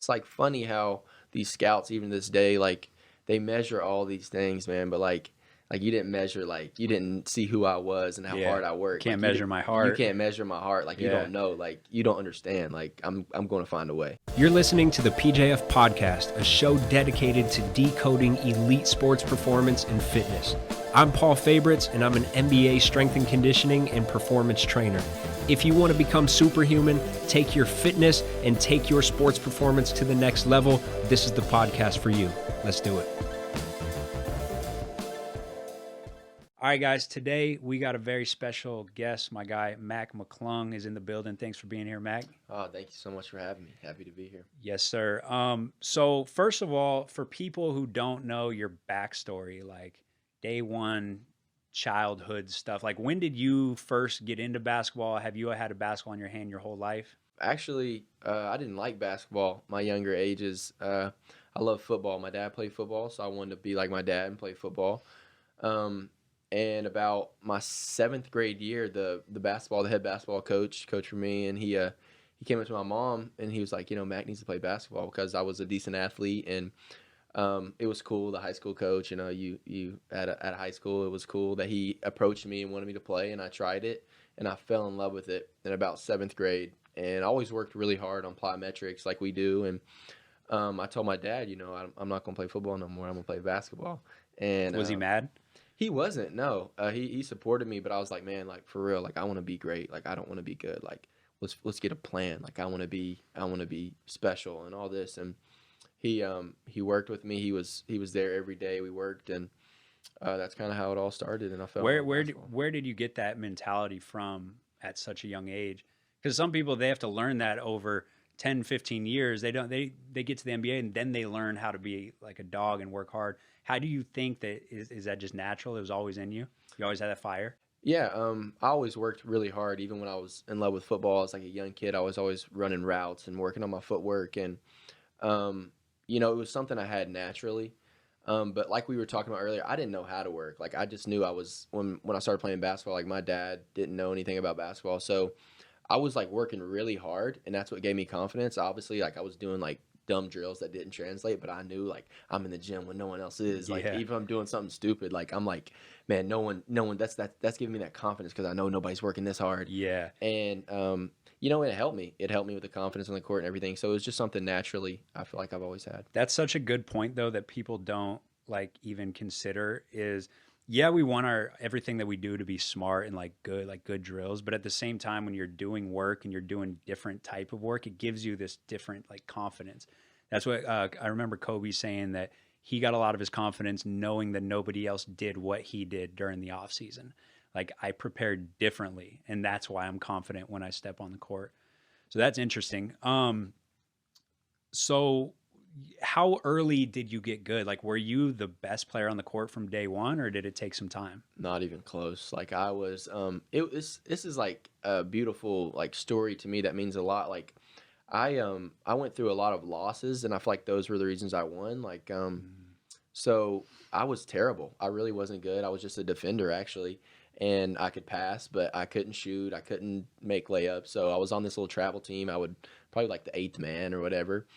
It's like funny how these scouts, even this day, like they measure all these things, man. But like you didn't measure, like you didn't see who I was and how Yeah. hard I You worked. can't Like you measure did, my you heart. can't measure my heart. Like you Yeah. don't know. Like you don't understand. Like I'm going to find a way. You're listening to the PJF Podcast, a show dedicated to decoding elite sports performance and fitness. I'm Paul Fabritz, and I'm an MBA strength and conditioning and performance trainer. If you want to become superhuman, take your fitness, and take your sports performance to the next level, this is the podcast for you. Let's do it. All right, guys. Today we got a very special guest. My guy, McClung, is in the building. Thanks for being here, Mac. Oh, thank you so much for having me. Happy to be here. Yes, sir. So first of all, for people who don't know your backstory, like day one childhood stuff, like when did you first get into basketball? Have you had a basketball in your hand your whole life? Actually, I didn't like basketball my younger ages. I love football. My dad played football, so I wanted to be like my dad and play football. And about my 7th grade year, the head basketball coach for me, and he came up to my mom and he was like, Mac needs to play basketball because I was a decent athlete, and it was cool. The high school coach, you at a high school, it was cool that he approached me and wanted me to play, and I tried it, and I fell in love with it in about 7th grade, and I always worked really hard on plyometrics like we do, and I told my dad, I'm not gonna play football no more. I'm gonna play basketball. And Was he mad? he wasn't. No, he supported me, but I was like, man, like for real, like I want to be great. Like I don't want to be good. Like let's get a plan. Like I want to be special and all this. And he worked with me. He was there every day. We worked, and that's kind of how it all started. And I felt Where did you get that mentality from at such a young age? Because some people, they have to learn that over 10, 15 years. They get to the NBA and then they learn how to be like a dog and work hard. How do you think that is that just natural? It was always in you. You always had that fire. Yeah, I always worked really hard. Even when I was in love with football as like a young kid, I was always running routes and working on my footwork, and it was something I had naturally. But like we were talking about earlier, I didn't know how to work. Like I just knew I was when I started playing basketball. Like my dad didn't know anything about basketball, so I was like working really hard, and that's what gave me confidence. Obviously, like I was doing like dumb drills that didn't translate, but I knew like I'm in the gym when no one else is. Like Yeah. even if I'm doing something stupid, like I'm like, man, no one. That's giving me that confidence because I know nobody's working this hard. Yeah. And it helped me. It helped me with the confidence on the court and everything. So it was just something naturally I feel like I've always had. That's such a good point though that people don't like even consider is yeah, we want our everything that we do to be smart and like good drills, but at the same time when you're doing work and you're doing different type of work, it gives you this different like confidence. That's what I remember Kobe saying that he got a lot of his confidence knowing that nobody else did what he did during the off season. Like I prepared differently, and that's why I'm confident when I step on the court. So that's interesting. So how early did you get good? Like, were you the best player on the court from day one, or did it take some time? Not even close. Like I was this is like a beautiful like story to me that means a lot. Like I went through a lot of losses, and I feel like those were the reasons I won. Like so I was terrible. I really wasn't good. I was just a defender actually, and I could pass, but I couldn't shoot. I couldn't make layups. So I was on this little travel team. I would probably like the 8th man or whatever.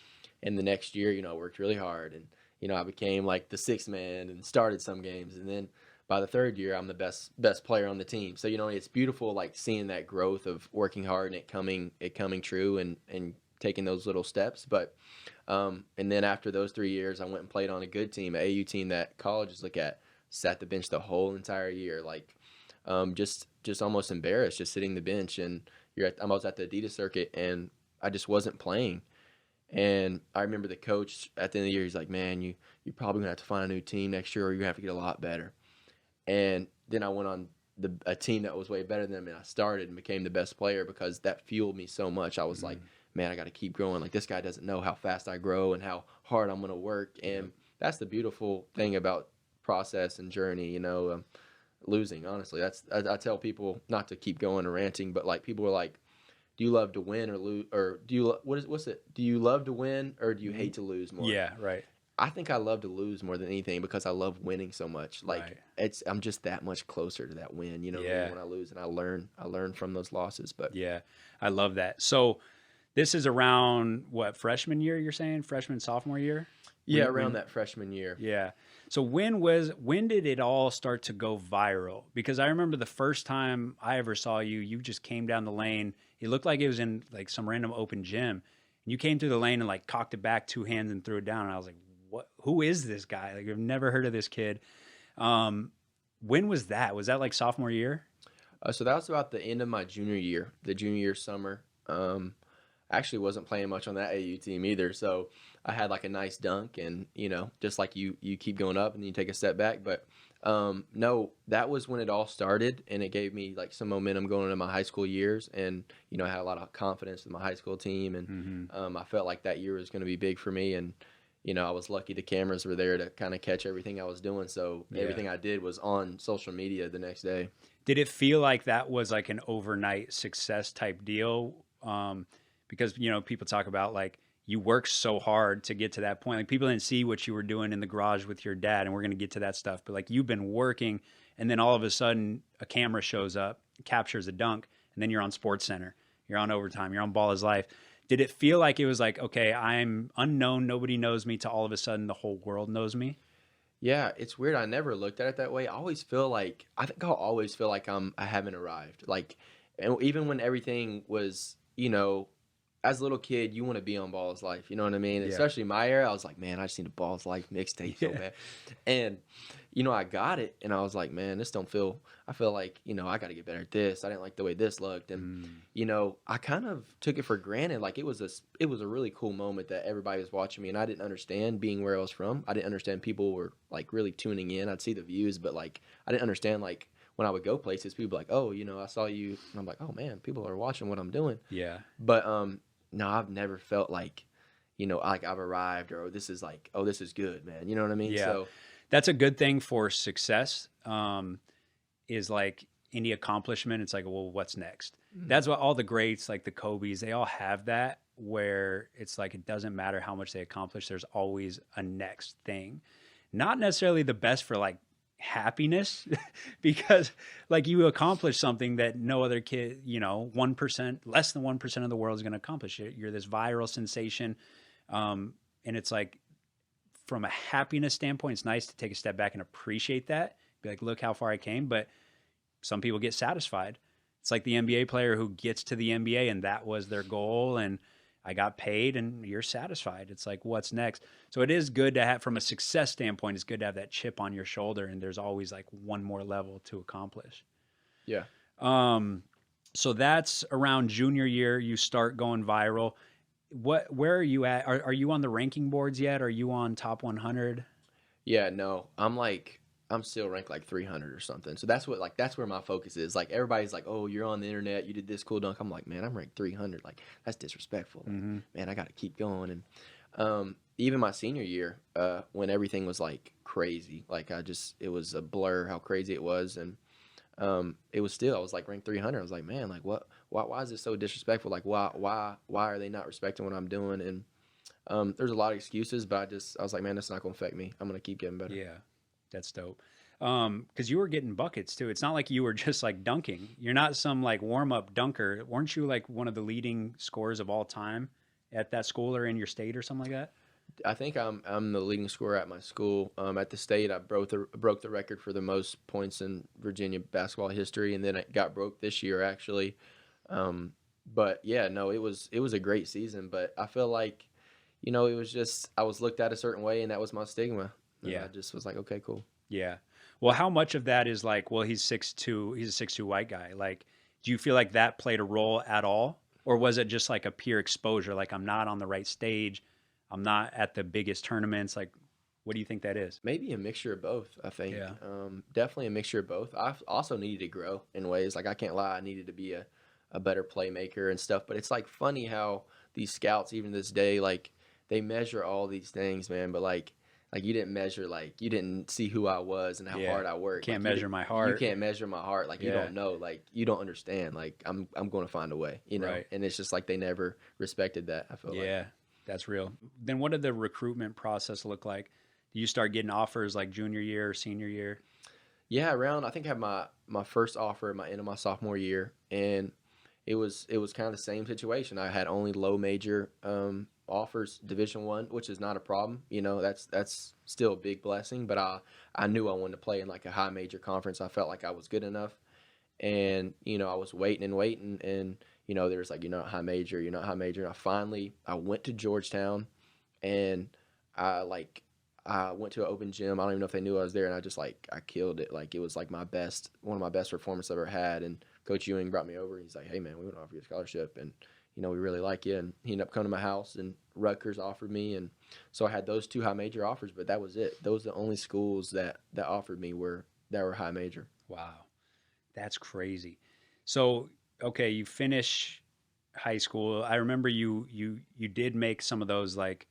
And the next year, I worked really hard, and I became like the 6th man and started some games. And then by the 3rd year, I'm the best player on the team. So it's beautiful, like seeing that growth of working hard and it coming true, and taking those little steps. But and then after those 3 years, I went and played on a good team, an AU team that colleges look at. Sat the bench the whole entire year, like just almost embarrassed, just sitting the bench. And I was at the Adidas circuit, and I just wasn't playing. And I remember the coach at the end of the year, he's like, man, you're probably going to have to find a new team next year, or you're going to have to get a lot better. And then I went on a team that was way better than them, and I started and became the best player because that fueled me so much. I was like, man, I got to keep growing. Like this guy doesn't know how fast I grow and how hard I'm going to work. And that's the beautiful thing about process and journey, losing, honestly. I tell people not to keep going or ranting, but like people are like, do you love to win or lose, or do you do you love to win or do you hate to lose more? Yeah, right. I think I love to lose more than anything because I love winning so much. Like Right. I'm just that much closer to that win, Yeah. when I lose, and I learn from those losses. But Yeah, I love that. So This is around what, freshman year? You're saying freshman, sophomore year? Yeah, around that freshman year. Yeah. So when did it all start to go viral? Because I remember the first time I ever saw you, you just came down the lane. It looked like it was in like some random open gym. And you came through the lane and like cocked it back 2 hands and threw it down. And I was like, what? Who is this guy? Like, I've never heard of this kid. When was that? Was that like sophomore year? So that was about the end of my junior year, the junior year summer. I actually wasn't playing much on that AU team either, so I had like a nice dunk, and just like you keep going up and then you take a step back. But no, that was when it all started, and it gave me like some momentum going into my high school years, and I had a lot of confidence in my high school team, and I felt like that year was going to be big for me, and I was lucky the cameras were there to kind of catch everything I was doing, so everything I did was on social media the next day. Did it feel like that was like an overnight success type deal? Because, people talk about like you worked so hard to get to that point. Like people didn't see what you were doing in the garage with your dad, and we're going to get to that stuff. But like you've been working, and then all of a sudden a camera shows up, captures a dunk, and then you're on SportsCenter, you're on Overtime, you're on Ball is Life. Did it feel like it was like, okay, I'm unknown, nobody knows me, to all of a sudden the whole world knows me? Yeah, it's weird. I never looked at it that way. I think I'll always feel like I haven't arrived. Like, and even when everything was, as a little kid, you want to be on Ball is Life. You know what I mean? Yeah. Especially my era, I was like, man, I just need a Ball is Life mixtape so bad. And, I got it, and I was like, man, I feel like, I got to get better at this. I didn't like the way this looked. And, I kind of took it for granted. Like, it was a really cool moment that everybody was watching me, and I didn't understand being where I was from. I didn't understand people were, like, really tuning in. I'd see the views, but, like, I didn't understand, like, when I would go places, people would be like, oh, I saw you. And I'm like, oh, man, people are watching what I'm doing. Yeah. But, no, I've never felt like, like I've arrived, or this is good, man. You know what I mean? Yeah. So that's a good thing for success, is like any accomplishment. It's like, well, what's next? Mm-hmm. That's what all the greats, like the Kobe's, they all have that, where it's like, it doesn't matter how much they accomplish. There's always a next thing. Not necessarily the best for like happiness, because like you accomplish something that no other kid, 1%, less than 1% of the world is going to accomplish it. You're this viral sensation. And it's like, from a happiness standpoint, it's nice to take a step back and appreciate that. Be like, look how far I came. But some people get satisfied. It's like the NBA player who gets to the NBA and that was their goal, and I got paid, and you're satisfied. It's like, what's next? So it is good to have, from a success standpoint, it's good to have that chip on your shoulder, and there's always like one more level to accomplish. Yeah. So that's around junior year, you start going viral. Where are you at? Are you on the ranking boards yet? Are you on top 100? Yeah, no, I'm still ranked like 300 or something. So that's where my focus is. Like, everybody's like, oh, you're on the internet, you did this cool dunk. I'm like, man, I'm ranked 300. Like, that's disrespectful. Mm-hmm. Man, I got to keep going. And even my senior year, when everything was like crazy, like it was a blur how crazy it was. And it was still, I was like ranked 300. I was like, man, like why is this so disrespectful? Like, why are they not respecting what I'm doing? And there's a lot of excuses, but I was like, man, that's not going to affect me. I'm going to keep getting better. Yeah. That's dope. Because you were getting buckets too. It's not like you were just like dunking. You're not some like warm-up dunker. Weren't you like one of the leading scorers of all time at that school or in your state or something like that? I think I'm the leading scorer at my school. At the state, I broke the record for the most points in Virginia basketball history, and then it got broke this year actually. But yeah, no, it was a great season. But I feel like, it was just, I was looked at a certain way, and that was my stigma. Yeah. I just was like, okay, cool. Yeah. Well, how much of that is like, well, he's 6'2", he's a 6'2" white guy. Like, do you feel like that played a role at all? Or was it just like a peer exposure? Like, I'm not on the right stage, I'm not at the biggest tournaments. Like, what do you think that is? Maybe a mixture of both, I think. Yeah. Definitely a mixture of both. I also needed to grow in ways. Like, I can't lie, I needed to be a better playmaker and stuff. But it's like funny how these scouts, even this day, like, they measure all these things, man. But like you didn't measure, like, you didn't see who I was and how hard I worked. Can't measure my heart. You can't measure my heart. Like, you don't know. Like, you don't understand. Like, I'm going to find a way, Right. And it's just like they never respected that, I feel like. Yeah, that's real. Then what did the recruitment process look like? Do you start getting offers like junior year or senior year? Yeah, I think I had my first offer at my end of my sophomore year. And it was kind of the same situation. I had only low major offers, Division 1, which is not a problem. That's still a big blessing. But I knew I wanted to play in like a high major conference. I felt like I was good enough, and I was waiting and waiting, and there's like, you're not high major. And I went to Georgetown, and I went to an open gym. I don't even know if they knew I was there, and I killed it. Like, it was like one of my best performances I've ever had. And Coach Ewing brought me over, and he's like, "Hey man, we want to offer you a scholarship, and we really like you." And he ended up coming to my house, and Rutgers offered me, and so I had those 2 high major offers, but that was it. Those were the only schools that offered me that were high major. Wow, that's crazy. So, okay, you finish high school. I remember you did make some of those like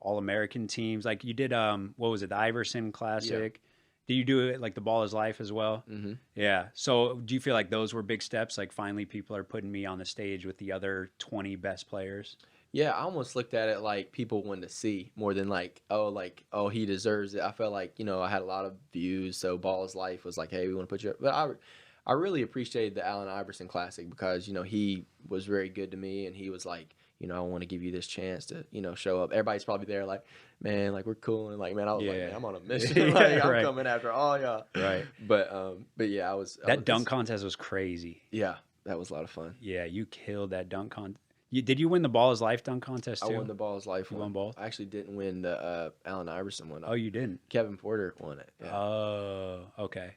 All-American teams. Like you did, what was it, the Iverson Classic? Yeah. Did you do it like the Ball is Life as well? Mm-hmm. Yeah. So do you feel like those were big steps? Like finally people are putting me on the stage with the other 20 best players? Yeah, I almost looked at it like people wanted to see more than oh, he deserves it. I felt like, I had a lot of views, so Ball is Life was like, hey, we want to put you up. But I really appreciated the Allen Iverson Classic because, he was very good to me, and he was like, I want to give you this chance to, show up. Everybody's probably there like, man, like, we're cool. And like, man, I was like, man, I'm on a mission. Like, I'm coming after all y'all. Right. But yeah, that dunk contest was crazy. Yeah, that was a lot of fun. Yeah, you killed that dunk contest. Did you win the Ball is Life dunk contest too? I won the Ball is Life one. You won both? I actually didn't win the Allen Iverson one. Oh, you didn't? Kevin Porter won it. Yeah. Oh, okay.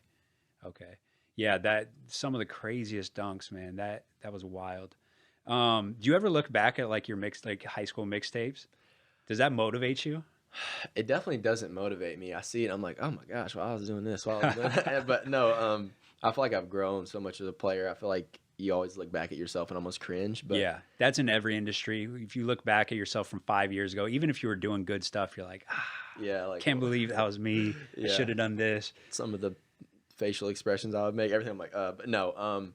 Yeah, that some of the craziest dunks, man. That was wild. Do you ever look back at like your high school mixtapes? Does that motivate you? It definitely doesn't motivate me. I see it, I'm like, oh my gosh, well, I was doing this while I was doing that. But no, I feel like I've grown so much as a player. I feel like you always look back at yourself and almost cringe. But yeah, that's in every industry. If you look back at yourself from 5 years ago, even if you were doing good stuff, you're like, yeah, like, can't believe that was me. Yeah. I should have done this. Some of the facial expressions I would make, everything. I'm like, but no,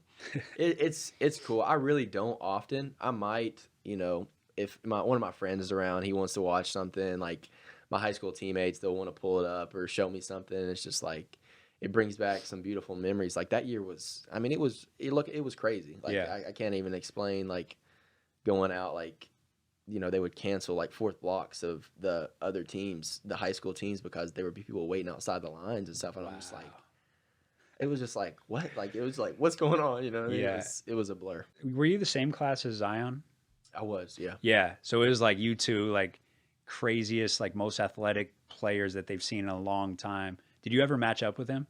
it's cool. I really don't often. I might, if one of my friends is around, he wants to watch something, like my high school teammates, they'll want to pull it up or show me something. It's just like, it brings back some beautiful memories. Like that year was, I mean, it was crazy. Like, yeah. I can't even explain, like, going out, like, they would cancel like fourth blocks of the other teams, the high school teams, because there would be people waiting outside the lines and stuff. And I'm just like, it was just like, what? Like, it was like, what's going on? Yeah. It was a blur. Were you the same class as Zion? I was, yeah. Yeah. So it was like you two, like craziest, like most athletic players that they've seen in a long time. Did you ever match up with him?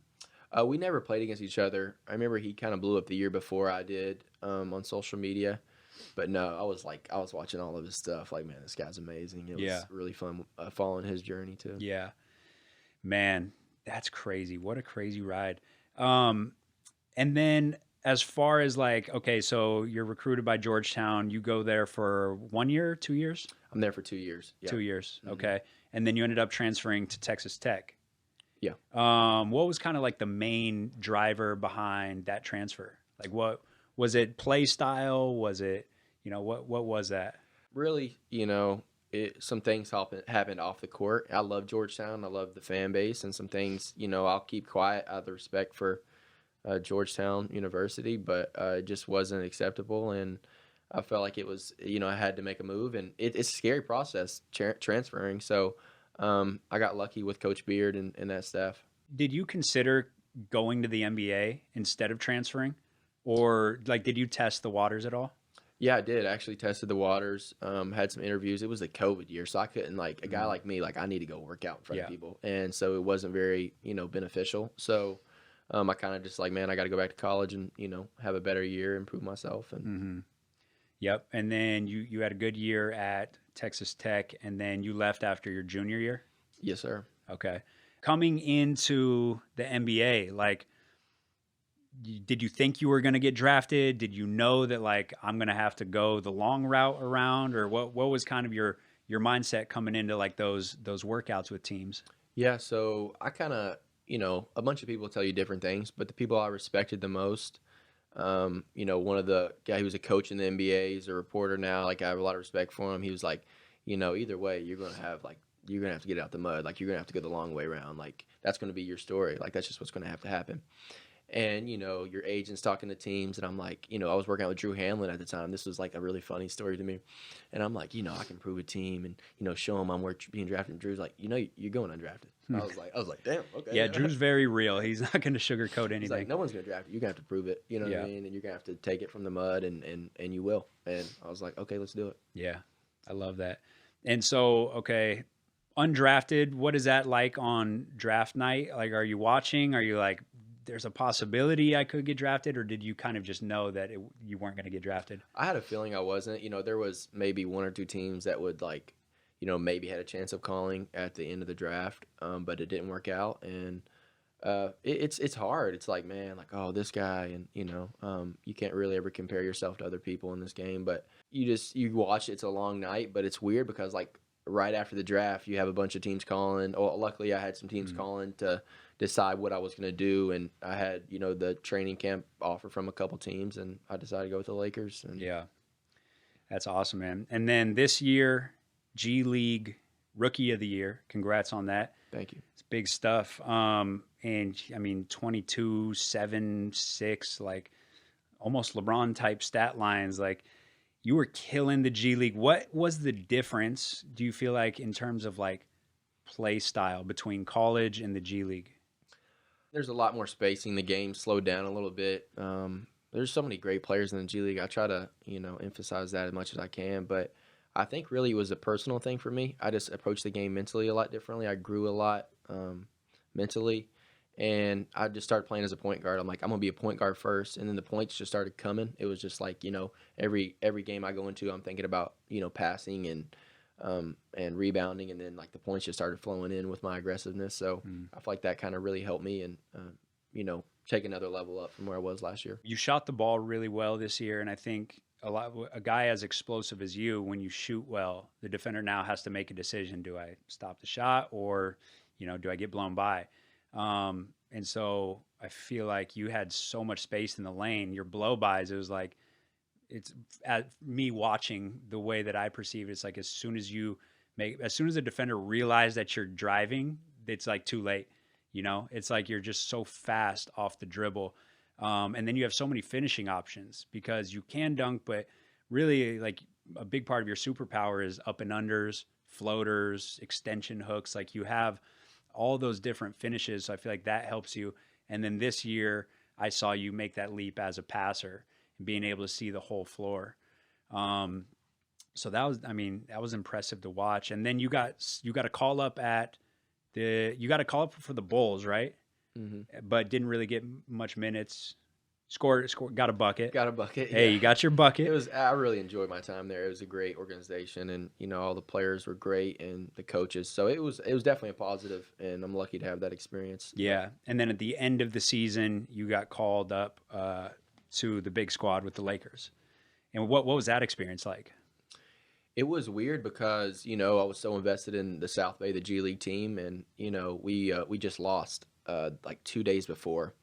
We never played against each other. I remember he kind of blew up the year before I did on social media. But no, I was watching all of his stuff. Like, man, this guy's amazing. It was really fun following his journey too. Yeah. Man, that's crazy. What a crazy ride. And then as far as like, okay, so you're recruited by Georgetown. You go there for 1 year, 2 years? I'm there for 2 years. Yeah. 2 years. Okay. Mm-hmm. And then you ended up transferring to Texas Tech. Yeah. What was kind of like the main driver behind that transfer? Like, what was it? Play style? Was it, what was that? Really, some things happened off the court. I love Georgetown. I love the fan base, and some things, I'll keep quiet out of the respect for Georgetown University, but it just wasn't acceptable, and I felt like it was, I had to make a move, and it's a scary process transferring. So I got lucky with Coach Beard and that staff. Did you consider going to the NBA instead of transferring, or like did you test the waters at all? Yeah, I did. I actually tested the waters, had some interviews. It was a COVID year, so I couldn't, like, a guy like me, like, I need to go work out in front of people. And so it wasn't very, beneficial. So I kind of just like, man, I got to go back to college and, have a better year, improve myself. And Yep. And then you had a good year at Texas Tech, and then you left after your junior year? Yes, sir. Okay. Coming into the NBA, like, did you think you were going to get drafted? Did you know that, like, I'm going to have to go the long route around, or what was kind of your mindset coming into like those workouts with teams? Yeah. So I kind of, a bunch of people tell you different things, but the people I respected the most, one of the guy who was a coach in the NBA, he's a reporter now. Like, I have a lot of respect for him. He was like, either way, you're going to have to get out the mud. Like, you're going to have to go the long way around. Like, that's going to be your story. Like, that's just what's going to have to happen. And, your agent's talking to teams, and I'm like, I was working out with Drew Hanlon at the time. This was like a really funny story to me. And I'm like, I can prove a team and, show them I'm worth being drafted. And Drew's like, you're going undrafted. I was like, damn, okay. Yeah, Drew's very real. He's not going to sugarcoat anything. He's like, no one's going to draft you. You're going to have to prove it. You know what I mean? And you're going to have to take it from the mud, and you will. And I was like, okay, let's do it. Yeah, I love that. And so, okay, undrafted, what is that like on draft night? Like, are you watching? Are you like, there's a possibility I could get drafted, or did you kind of just know that you weren't going to get drafted? I had a feeling I wasn't. There was maybe one or two teams that would like, maybe had a chance of calling at the end of the draft, but it didn't work out. And it's hard. It's like, man, like, oh, this guy, and you can't really ever compare yourself to other people in this game. But you watch. It's a long night, but it's weird because like right after the draft, you have a bunch of teams calling. Oh, luckily I had some teams calling to decide what I was going to do, and I had the training camp offer from a couple teams, and I decided to go with the Lakers. And yeah, that's awesome, man. And then this year, G League Rookie of the Year. Congrats on that. Thank you. It's big stuff. And I mean, 22, 7, 6, like almost LeBron type stat lines. Like, you were killing the G League. What was the difference, do you feel like, in terms of like play style between college and the G League? There's a lot more spacing. The game slowed down a little bit. There's so many great players in the G League. I try to, emphasize that as much as I can. But I think really it was a personal thing for me. I just approached the game mentally a lot differently. I grew a lot mentally. And I just started playing as a point guard. I'm like, I'm going to be a point guard first. And then the points just started coming. It was just like, every game I go into, I'm thinking about, passing and rebounding. And then like the points just started flowing in with my aggressiveness. So I feel like that kind of really helped me and, take another level up from where I was last year. You shot the ball really well this year. And I think a guy as explosive as you, when you shoot well, the defender now has to make a decision. Do I stop the shot, or, do I get blown by? And so I feel like you had so much space in the lane. Your blow-bys, it was like, it's at me watching the way that I perceive it. It's like as soon as the defender realizes that you're driving, it's like too late. It's like you're just so fast off the dribble. And then you have so many finishing options because you can dunk, but really like a big part of your superpower is up and unders, floaters, extension hooks. Like you have all those different finishes. So I feel like that helps you. And then this year I saw you make that leap as a passer and being able to see the whole floor. So that was impressive to watch. And then you got a call up for the Bulls, right? Mm-hmm. But didn't really get much minutes. Scored, got a bucket. Hey, you got your bucket. I really enjoyed my time there. It was a great organization, and all the players were great, and the coaches. So it was definitely a positive, and I'm lucky to have that experience. Yeah, and then at the end of the season, you got called up to the big squad with the Lakers. And what was that experience like? It was weird because I was so invested in the South Bay, the G League team, and we just lost like 2 days before.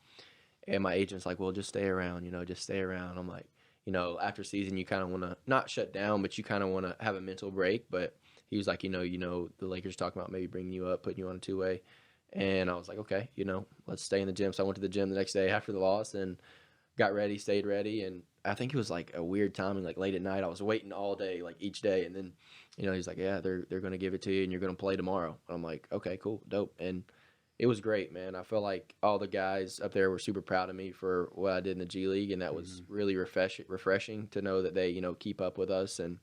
And my agent's like, well, just stay around, just stay around. I'm like, after season, you kind of want to not shut down, but you kind of want to have a mental break. But he was like, the Lakers talking about maybe bringing you up, putting you on a two-way. And I was like, okay, let's stay in the gym. So I went to the gym the next day after the loss and got ready, stayed ready. And I think it was like a weird timing, like late at night. I was waiting all day, like each day. And then, he's like, yeah, they're going to give it to you and you're going to play tomorrow. And I'm like, okay, cool, dope. And it was great, man. I feel like all the guys up there were super proud of me for what I did in the G League, and that was really refreshing to know that they, keep up with us. And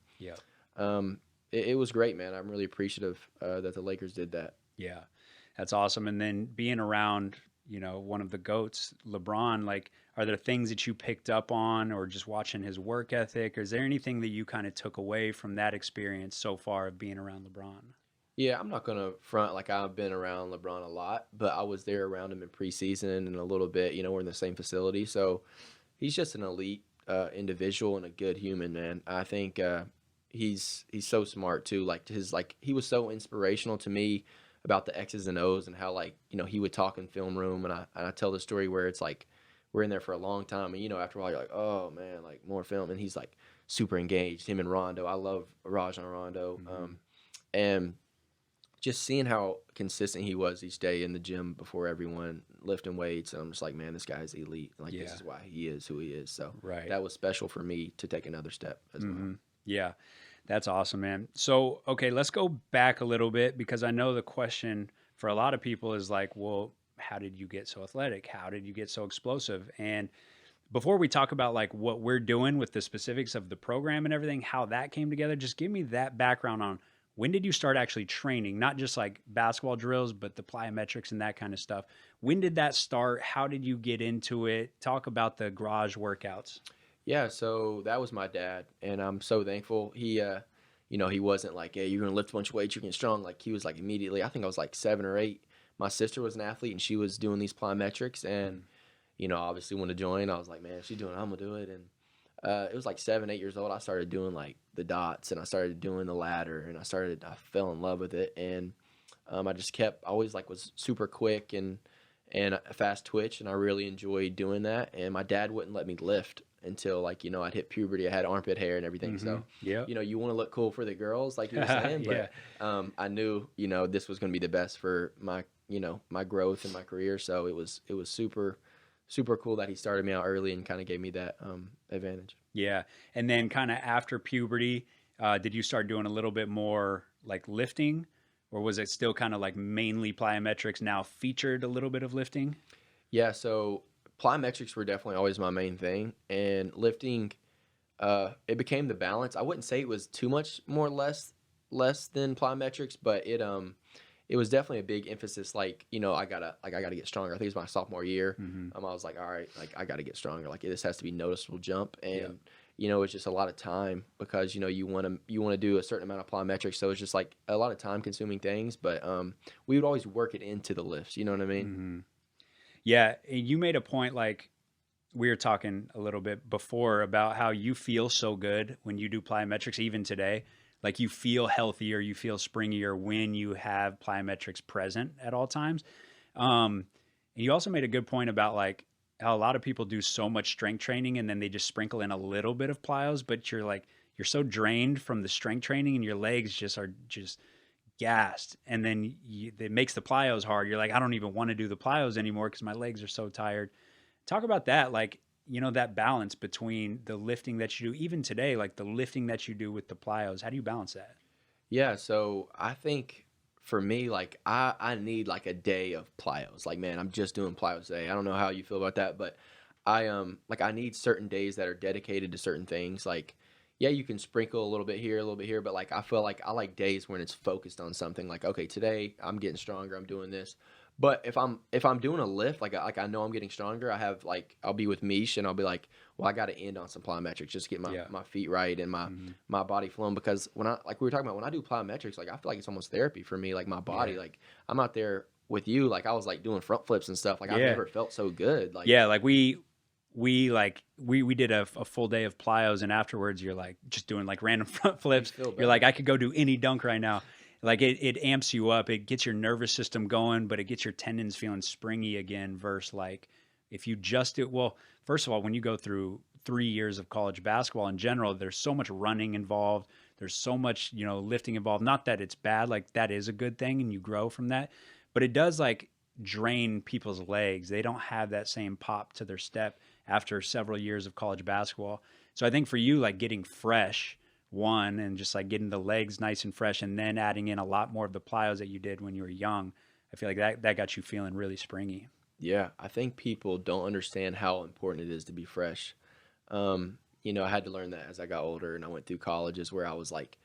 it was great, man. I'm really appreciative that the Lakers did that. Yeah, that's awesome. And then being around, one of the GOATs, LeBron, like, are there things that you picked up on or just watching his work ethic? Or is there anything that you kind of took away from that experience so far of being around LeBron? Yeah, I'm not going to front like I've been around LeBron a lot, but I was there around him in preseason and a little bit, we're in the same facility. So he's just an elite individual and a good human, man. I think he's so smart too. He was so inspirational to me about the X's and O's and how he would talk in film room. And I tell the story where it's like we're in there for a long time. And, after a while you're like, oh man, like more film. And he's like super engaged, him and Rondo. I love Rajon Rondo. And just seeing how consistent he was each day in the gym before everyone, lifting weights. I'm just like, man, this guy's elite. Like, this is why he is who he is. So that was special for me to take another step as well. Yeah, that's awesome, man. So, okay, let's go back a little bit, because I know the question for a lot of people is like, well, how did you get so athletic? How did you get so explosive? And before we talk about like what we're doing with the specifics of the program and everything, how that came together, just give me that background on when did you start actually training, not just like basketball drills, but the plyometrics and that kind of stuff. When did that start? How did you get into it? Talk about the garage workouts. Yeah, so that was my dad, and I'm so thankful. He, he wasn't like, hey, you're going to lift a bunch of weights, you're getting strong. Like, he was like immediately, I think I was like 7 or 8. My sister was an athlete, and she was doing these plyometrics, and, obviously wanted to join. I was like, man, if she's doing it, I'm going to do it. And it was like 7, 8 years old. I started doing like the dots, and I started doing the ladder, and I fell in love with it. And I just kept, always like was super quick and a fast twitch, and I really enjoyed doing that. And my dad wouldn't let me lift until like, I'd hit puberty. I had armpit hair and everything. So, you want to look cool for the girls, like you were saying, but I knew, this was going to be the best for my, my growth and my career. So it was super, super cool that he started me out early and kind of gave me that advantage. Yeah. And then kind of after puberty, did you start doing a little bit more like lifting, or was it still kind of like mainly plyometrics now featured a little bit of lifting? Yeah. So plyometrics were definitely always my main thing, and lifting, it became the balance. I wouldn't say it was too much more less than plyometrics, but it was definitely a big emphasis. Like, I gotta get stronger. I think it was my sophomore year. I was like, all right, like I gotta get stronger. Like, this has to be noticeable jump. And, it's just a lot of time, because, you want to do a certain amount of plyometrics. So it's just like a lot of time consuming things, but, we would always work it into the lifts. You know what I mean? Yeah. You made a point, like we were talking a little bit before about how you feel so good when you do plyometrics, even today. Like, you feel healthier, you feel springier when you have plyometrics present at all times. And you also made a good point about like how a lot of people do so much strength training and then they just sprinkle in a little bit of plyos, but you're so drained from the strength training and your legs are gassed. And then it makes the plyos hard. You're like, I don't even want to do the plyos anymore because my legs are so tired. Talk about that. Like, that balance between the lifting that you do, even today, like the lifting that you do with the plyos. How do you balance that? Yeah, so I think for me, like I need like a day of plyos. Like, man, I'm just doing plyos today. I don't know how you feel about that, but I need certain days that are dedicated to certain things. Like, yeah, you can sprinkle a little bit here, but like I feel like I like days when it's focused on something. Like, okay, today I'm getting stronger, I'm doing this. But if I'm doing a lift, like I know I'm getting stronger, I'll be with Mish and I'll be like, well, I got to end on some plyometrics, just get my feet right and my body flowing, because when we were talking about, when I do plyometrics, like I feel like it's almost therapy for me, like my body, like I'm out there with you, like I was like doing front flips and stuff, like I've never felt so good. Like, like we did a full day of plyos, and afterwards you're like just doing like random front flips. You're like, I could go do any dunk right now. Like it amps you up. It gets your nervous system going, but it gets your tendons feeling springy again, versus like if you just do, well, first of all, when you go through 3 years of college basketball in general, there's so much running involved. There's so much, lifting involved. Not that it's bad, like that is a good thing and you grow from that, but it does like drain people's legs. They don't have that same pop to their step after several years of college basketball. So I think for you, like getting fresh, one, and just like getting the legs nice and fresh, and then adding in a lot more of the plyos that you did when you were young, I feel like that got you feeling really springy. Yeah, I think people don't understand how important it is to be fresh. I had to learn that as I got older, and I went through colleges where I was like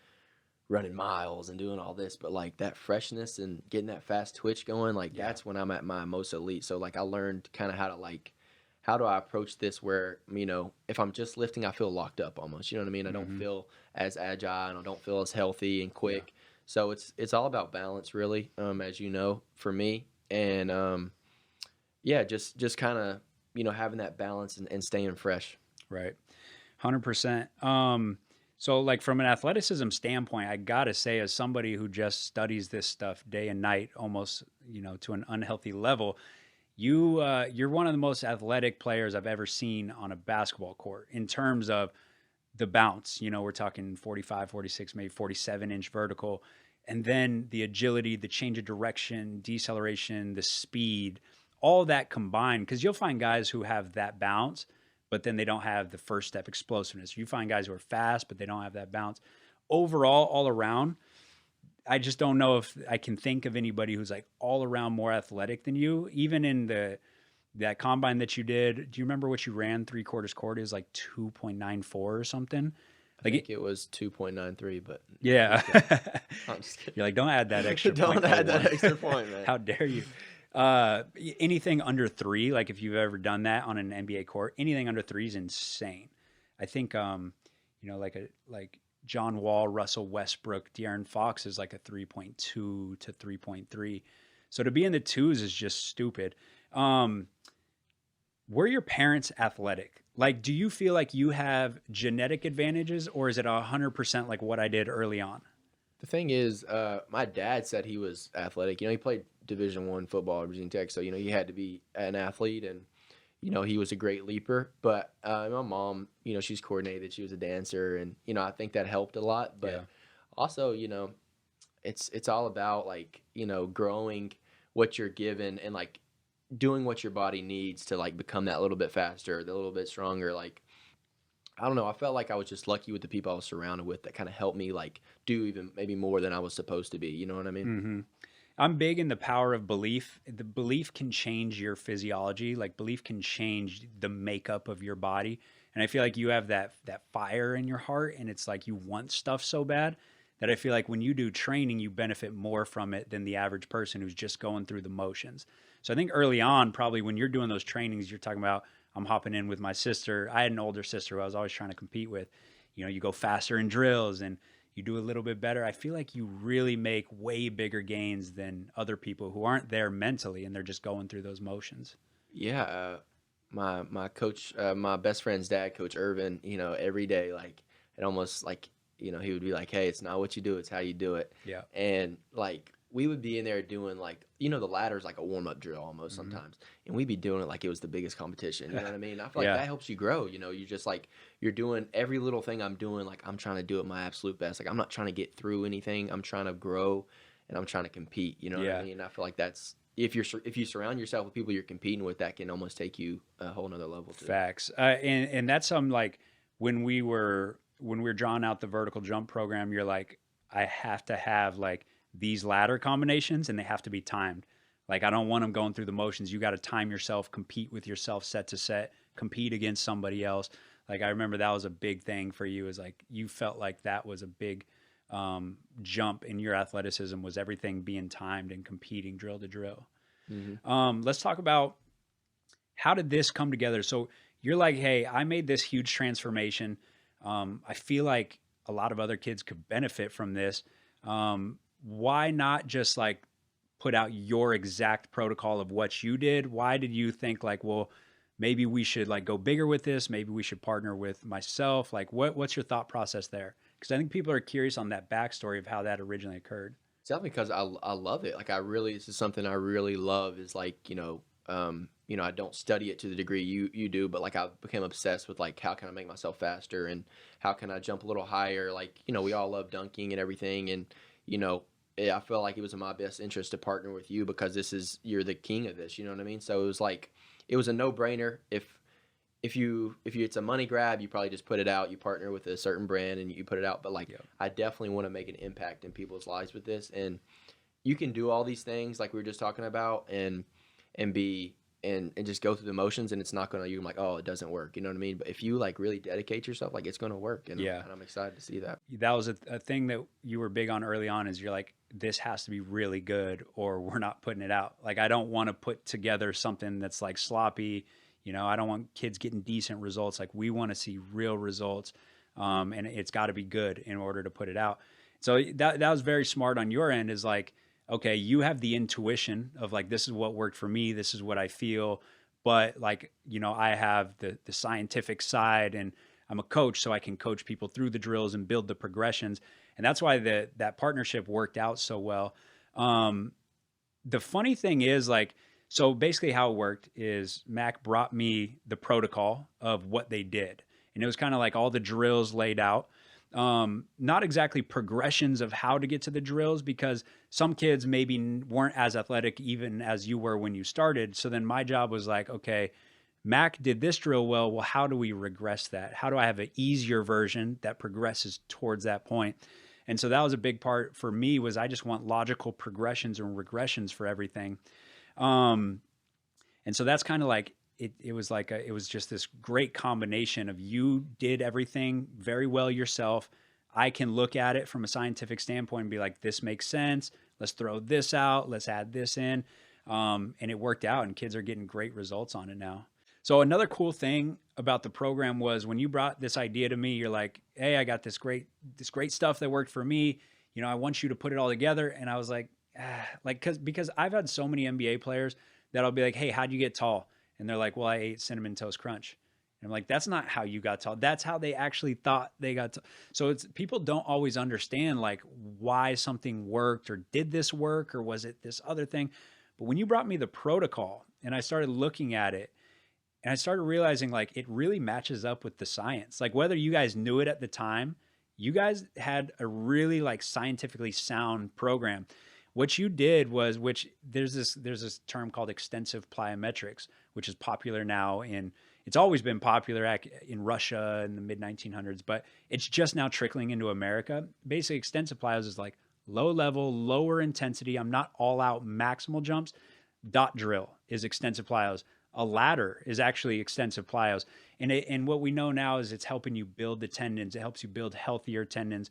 running miles and doing all this, but like that freshness and getting that fast twitch going, like that's when I'm at my most elite. So like I learned kind of how do I approach this where, if I'm just lifting, I feel locked up almost, you know what I mean? I don't feel as agile and I don't feel as healthy and quick. Yeah. So it's all about balance really, as you know, for me. And just kind of, having that balance and staying fresh. Right. 100%. So like from an athleticism standpoint, I gotta say, as somebody who just studies this stuff day and night, almost, to an unhealthy level, you're one of the most athletic players I've ever seen on a basketball court in terms of the bounce. We're talking 45, 46, maybe 47-inch vertical. and then the agility, the change of direction, deceleration, the speed, all that combined. Because you'll find guys who have that bounce, but then they don't have the first step explosiveness. You find guys who are fast, but they don't have that bounce. Overall, all around, I just don't know if I can think of anybody who's like all around more athletic than you. Even in that combine that you did, do you remember what you ran 3/4 court? It was like 2.94 or something. I think it was 2.93, but yeah. I'm just kidding. You're like, don't add that extra Don't point. add that extra point, man. How dare you? Anything under 3, like if you've ever done that on an NBA court, anything under 3 is insane. I think, like John Wall, Russell Westbrook, De'Aaron Fox is like a 3.2 to 3.3. So to be in the 2s is just stupid. Were your parents athletic? Like, do you feel like you have genetic advantages, or is it 100% like what I did early on? The thing is, my dad said he was athletic. He played Division I football at Virginia Tech, so he had to be an athlete, and he was a great leaper. But my mom, she's coordinated. She was a dancer, and I think that helped a lot. But also, it's all about like growing what you're given and like doing what your body needs to like become that little bit faster, a little bit stronger. Like, I don't know. I felt like I was just lucky with the people I was surrounded with that kind of helped me like do even maybe more than I was supposed to be. You know what I mean? Mm-hmm. I'm big in the power of belief. The belief can change your physiology. Like belief can change the makeup of your body. And I feel like you have that fire in your heart, and it's like you want stuff so bad that I feel like when you do training, you benefit more from it than the average person who's just going through the motions. So I think early on, probably when you're doing those trainings, you're talking about, I'm hopping in with my sister. I had an older sister who I was always trying to compete with. You go faster in drills and you do a little bit better. I feel like you really make way bigger gains than other people who aren't there mentally and they're just going through those motions. Yeah. My coach, my best friend's dad, Coach Irvin, every day, like it almost like, he would be like, hey, it's not what you do, it's how you do it. Yeah. And like, we would be in there doing like, the ladder is like a warm-up drill almost sometimes. And we'd be doing it like it was the biggest competition. You know what I mean? I feel like that helps you grow. You just like, you're doing every little thing I'm doing. Like I'm trying to do it my absolute best. Like I'm not trying to get through anything. I'm trying to grow and I'm trying to compete. You know what I mean? And I feel like that's, if you surround yourself with people you're competing with, that can almost take you a whole nother level too. Facts. And that's something like when we were drawing out the vertical jump program, you're like, I have to have like these ladder combinations and they have to be timed. Like I don't want them going through the motions. You got to time yourself, compete with yourself set to set, compete against somebody else. Like I remember that was a big thing for you, is like you felt like that was a big jump in your athleticism, was everything being timed and competing drill to drill. Mm-hmm. Let's talk about, how did this come together? So you're like, hey, I made this huge transformation. I feel like a lot of other kids could benefit from this. Why not just like put out your exact protocol of what you did? Why did you think like, well, maybe we should like go bigger with this. Maybe we should partner with myself. Like what's your thought process there? Because I think people are curious on that backstory of how that originally occurred. It's definitely because I love it. Like this is something I really love, is like, I don't study it to the degree you do, but like I became obsessed with like, how can I make myself faster and how can I jump a little higher? Like, we all love dunking and everything. And, I felt like it was in my best interest to partner with you because you're the king of this, you know what I mean? So it was like, it was a no-brainer. If it's a money grab, you probably just put it out, you partner with a certain brand and you put it out. But like, I definitely want to make an impact in people's lives with this. And you can do all these things like we were just talking about and just go through the motions, and it's not going to, you're like, oh, it doesn't work. You know what I mean? But if you like really dedicate yourself, like it's going to work. And I'm excited to see that. That was a thing that you were big on early on, is you're like, this has to be really good or we're not putting it out. Like, I don't want to put together something that's like sloppy. I don't want kids getting decent results. Like we want to see real results. And it's got to be good in order to put it out. So that was very smart on your end, is like, okay, you have the intuition of like, this is what worked for me. This is what I feel. But like, I have the scientific side, and I'm a coach, so I can coach people through the drills and build the progressions. And that's why that partnership worked out so well. The funny thing is like, so basically how it worked is Mac brought me the protocol of what they did. And it was kind of like all the drills laid out. not exactly progressions of how to get to the drills, because some kids maybe weren't as athletic even as you were when you started. So then my job was like, okay, Mac did this drill well. Well, how do we regress that? How do I have an easier version that progresses towards that point? And so that was a big part for me, was I just want logical progressions and regressions for everything. And so that's kind of like, it was just this great combination of, you did everything very well yourself. I can look at it from a scientific standpoint and be like, this makes sense. Let's throw this out. Let's add this in. And it worked out, and kids are getting great results on it now. So another cool thing about the program was, when you brought this idea to me, you're like, hey, I got this great stuff that worked for me. You know, I want you to put it all together. And I was like, because I've had so many NBA players that I'll be like, hey, how'd you get tall? And they're like, well, I ate Cinnamon Toast Crunch. And I'm like, that's not how you got tall. That's how they actually thought they got tall. So it's, people don't always understand like why something worked, or did this work, or was it this other thing? But when you brought me the protocol and I started looking at it, and I started realizing like it really matches up with the science. Like, whether you guys knew it at the time, you guys had a really like scientifically sound program. What you did was, which there's this term called extensive plyometrics, which is popular now it's always been popular in Russia in the mid 1900s, but it's just now trickling into America. Basically, extensive plyos is like low level, lower intensity. I'm not all out maximal jumps. Dot drill is extensive plyos. A ladder is actually extensive plyos. And what we know now is it's helping you build the tendons. It helps you build healthier tendons.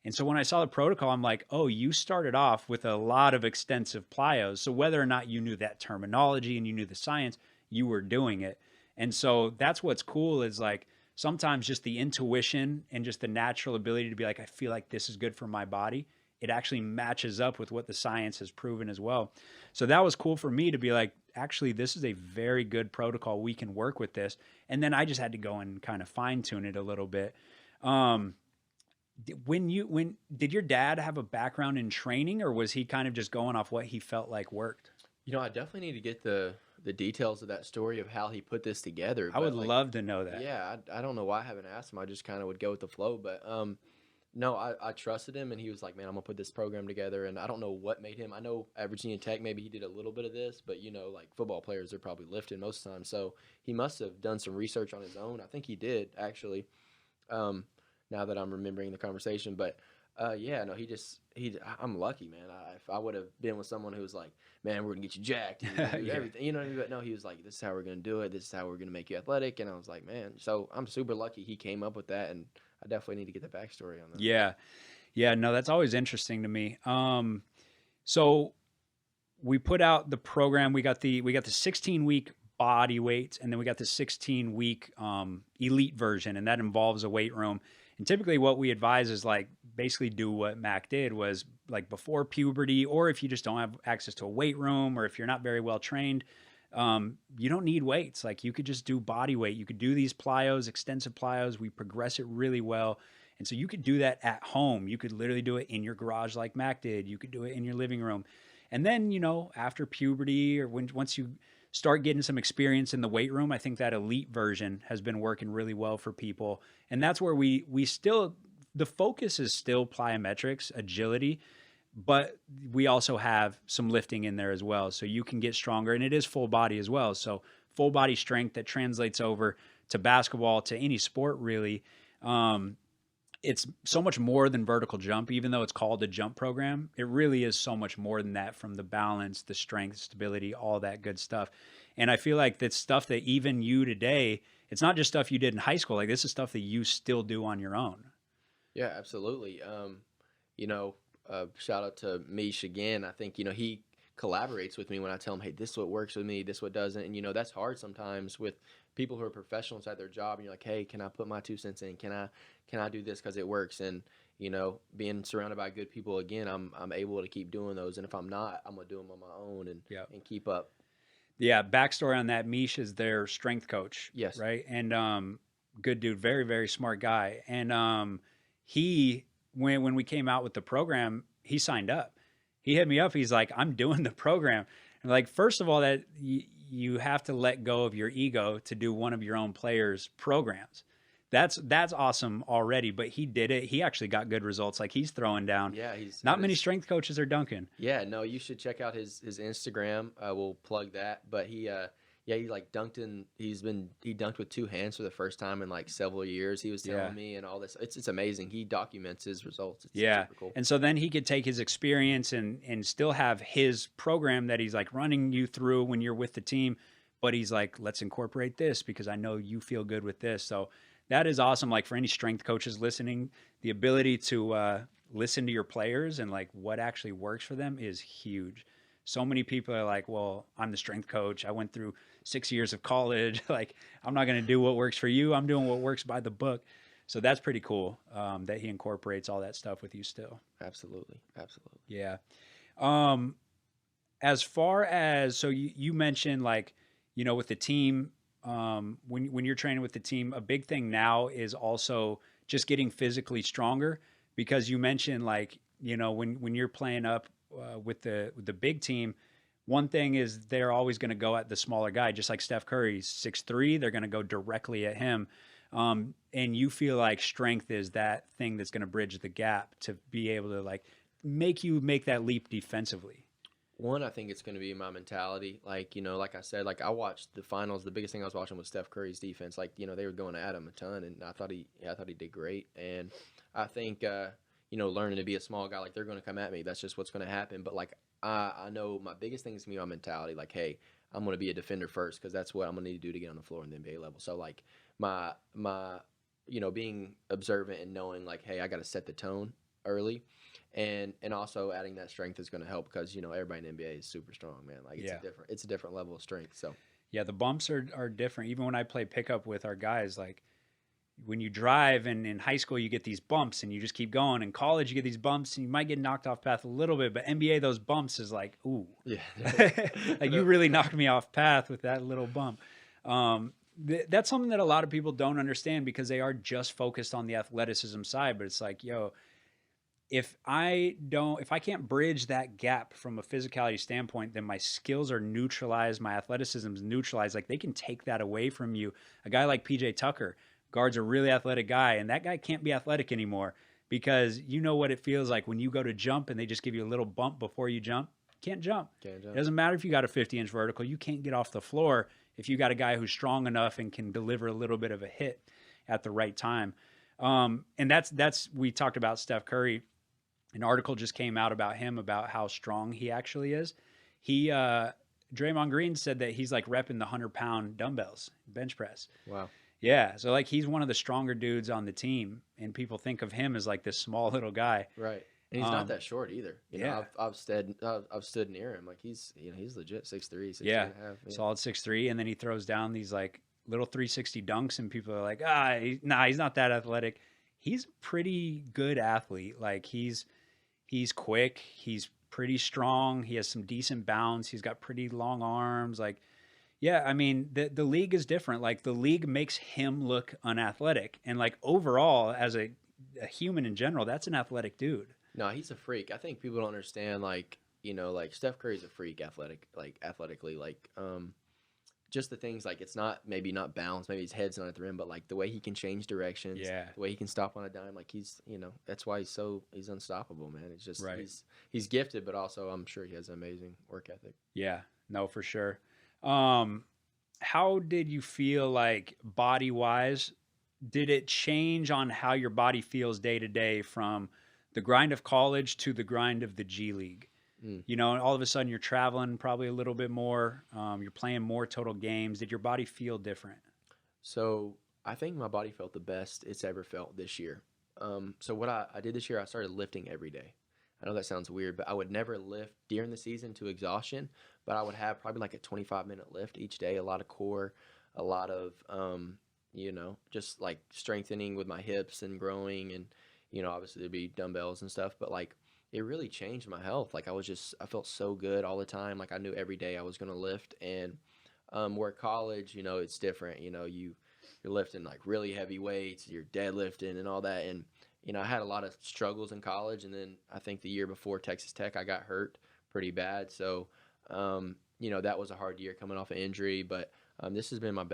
And so when I saw the protocol, I'm like, oh, you started off with a lot of extensive plyos. So whether or not you knew that terminology and you knew the science, you were doing it. And so that's what's cool, is like, sometimes just the intuition and just the natural ability to be like, I feel like this is good for my body. It actually matches up with what the science has proven as well. So that was cool for me to be like, actually, this is a very good protocol. We can work with this. And then I just had to go and kind of fine tune it a little bit. Did your dad have a background in training, or was he kind of just going off what he felt like worked? You know, I definitely need to get the details of that story of how he put this together. I would love to know that. Yeah, I don't know why I haven't asked him. I just kind of would go with the flow. But no, I trusted him, and he was like, man, I'm going to put this program together. And I don't know what made him. I know at Virginia Tech, maybe he did a little bit of this, but, you know, like football players, they're probably lifting most of the time. So he must have done some research on his own. I think he did, actually, now that I'm remembering the conversation. But, yeah, no, I'm lucky, man. If I would have been with someone who was like, man, we're going to get you jacked, and do everything, you know what I mean? But no, he was like, this is how we're going to do it. This is how we're going to make you athletic. And I was like, man, so I'm super lucky he came up with that, and I definitely need to get the backstory on that. Yeah. Yeah, no, that's always interesting to me. So we put out the program. We got the 16-week body weights, and then we got the 16-week elite version, and that involves a weight room. And typically what we advise is like basically do what Mac did, was like before puberty, or if you just don't have access to a weight room, or if you're not very well trained, you don't need weights. Like, you could just do body weight. You could do these plyos, extensive plyos. We progress it really well. And so you could do that at home. You could literally do it in your garage like Mac did. You could do it in your living room. And then, you know, after puberty, or once you start getting some experience in the weight room, I think that elite version has been working really well for people. And that's where we still, the focus is still plyometrics, agility, but we also have some lifting in there as well. So you can get stronger, and it is full body as well. So full body strength that translates over to basketball, to any sport really. It's so much more than vertical jump, even though it's called a jump program. It really is so much more than that, from the balance, the strength, stability, all that good stuff. And I feel like that's stuff that even you today, it's not just stuff you did in high school. Like, this is stuff that you still do on your own. Yeah, absolutely. You know, shout out to Mish again. I think, you know, he collaborates with me when I tell him, hey, this is what works with me, this what doesn't. And, you know, that's hard sometimes with people who are professionals at their job, and you're like, hey, can I put my 2 cents in? Can I do this because it works? And, you know, being surrounded by good people, again, I'm able to keep doing those. And if I'm not, I'm going to do them on my own and keep up. Yeah, backstory on that, Mish is their strength coach. Yes. Right? And good dude, very, very smart guy. And he, when we came out with the program, he signed up. He hit me up. He's like, I'm doing the program. And like, first of all, that you have to let go of your ego to do one of your own players' programs. That's awesome already, but he did it. He actually got good results. Like he's throwing down. Yeah, he's Not many strength coaches are dunking. Yeah, no, you should check out his Instagram. We'll plug that. But he he like he dunked with two hands for the first time in like several years. He was telling me and all this. It's amazing. He documents his results. It's super cool. And so then he could take his experience and still have his program that he's like running you through when you're with the team. But he's like, let's incorporate this because I know you feel good with this. So that is awesome. Like for any strength coaches listening, the ability to listen to your players and like what actually works for them is huge. So many people are like, well, I'm the strength coach. I went through 6 years of college. Like, I'm not going to do what works for you. I'm doing what works by the book. So that's pretty cool that he incorporates all that stuff with you still. Absolutely. Yeah. As far as, so you mentioned like, you know, with the team, when you're training with the team, a big thing now is also just getting physically stronger, because you mentioned like, you know, when you're playing up with the big team, one thing is they're always going to go at the smaller guy, just like Steph Curry's 6'3", they're going to go directly at him. And you feel like strength is that thing that's going to bridge the gap to be able to like make that leap defensively. One, I think it's going to be my mentality. Like, you know, like I said, like I watched the finals. The biggest thing I was watching was Steph Curry's defense. Like, you know, they were going at him a ton, and I thought he did great. And I think, you know, learning to be a small guy, like they're going to come at me. That's just what's going to happen. But like, I know my biggest thing is going to be my mentality. Like, hey, I'm going to be a defender first because that's what I'm going to need to do to get on the floor in the NBA level. So like my you know, being observant and knowing like, hey, I got to set the tone early. And also adding that strength is going to help because, you know, everybody in the NBA is super strong, man. Like it's a different level of strength. So yeah, the bumps are different. Even when I play pickup with our guys, like when you drive and in high school you get these bumps and you just keep going. In college you get these bumps and you might get knocked off path a little bit, but NBA those bumps is like, ooh, yeah, like you really knocked me off path with that little bump. That's something that a lot of people don't understand because they are just focused on the athleticism side. But it's like, yo, if I can't bridge that gap from a physicality standpoint, then my skills are neutralized, my athleticism is neutralized. Like they can take that away from you. A guy like PJ Tucker guards a really athletic guy, and that guy can't be athletic anymore because you know what it feels like when you go to jump and they just give you a little bump before you jump. Can't jump. It doesn't matter if you got a 50-inch vertical. You can't get off the floor if you got a guy who's strong enough and can deliver a little bit of a hit at the right time. And that's we talked about Steph Curry. An article just came out about him, about how strong he actually is. Draymond Green said that he's like repping the 100-pound dumbbells, bench press. Wow. Yeah. So like he's one of the stronger dudes on the team, and people think of him as like this small little guy. Right. And he's not that short either. You know, yeah. I've stood near him. Like he's legit 6'3", 6'2", yeah. and a half. Yeah. Solid 6'3", and then he throws down these like little 360 dunks, and people are like, he's not that athletic. He's a pretty good athlete. Like he's quick. He's pretty strong. He has some decent bounce. He's got pretty long arms. Like, yeah, I mean, the league is different. Like the league makes him look unathletic. And like overall, as a human in general, that's an athletic dude. No, he's a freak. I think people don't understand, like, you know, like Steph Curry's a freak athletically. Like, just the things like it's maybe not balance, maybe his head's not at the rim, but like the way he can change directions, the way he can stop on a dime, like he's, you know, that's why he's unstoppable, man. It's just he's gifted, but also I'm sure he has an amazing work ethic. Yeah, no, for sure. How did you feel like body wise? Did it change on how your body feels day to day from the grind of college to the grind of the G League? You know, and all of a sudden you're traveling probably a little bit more. You're playing more total games. Did your body feel different? So I think my body felt the best it's ever felt this year. So what I did this year, I started lifting every day. I know that sounds weird, but I would never lift during the season to exhaustion, but I would have probably like a 25-minute lift each day, a lot of core, a lot of, you know, just like strengthening with my hips and growing, and, you know, obviously there'd be dumbbells and stuff, but like, it really changed my health. Like I felt so good all the time. Like I knew every day I was going to lift. And where college, you know, it's different. You know, you're lifting like really heavy weights, you're deadlifting and all that. And, you know, I had a lot of struggles in college. And then I think the year before Texas Tech, I got hurt pretty bad. So, you know, that was a hard year coming off an injury. But this has been my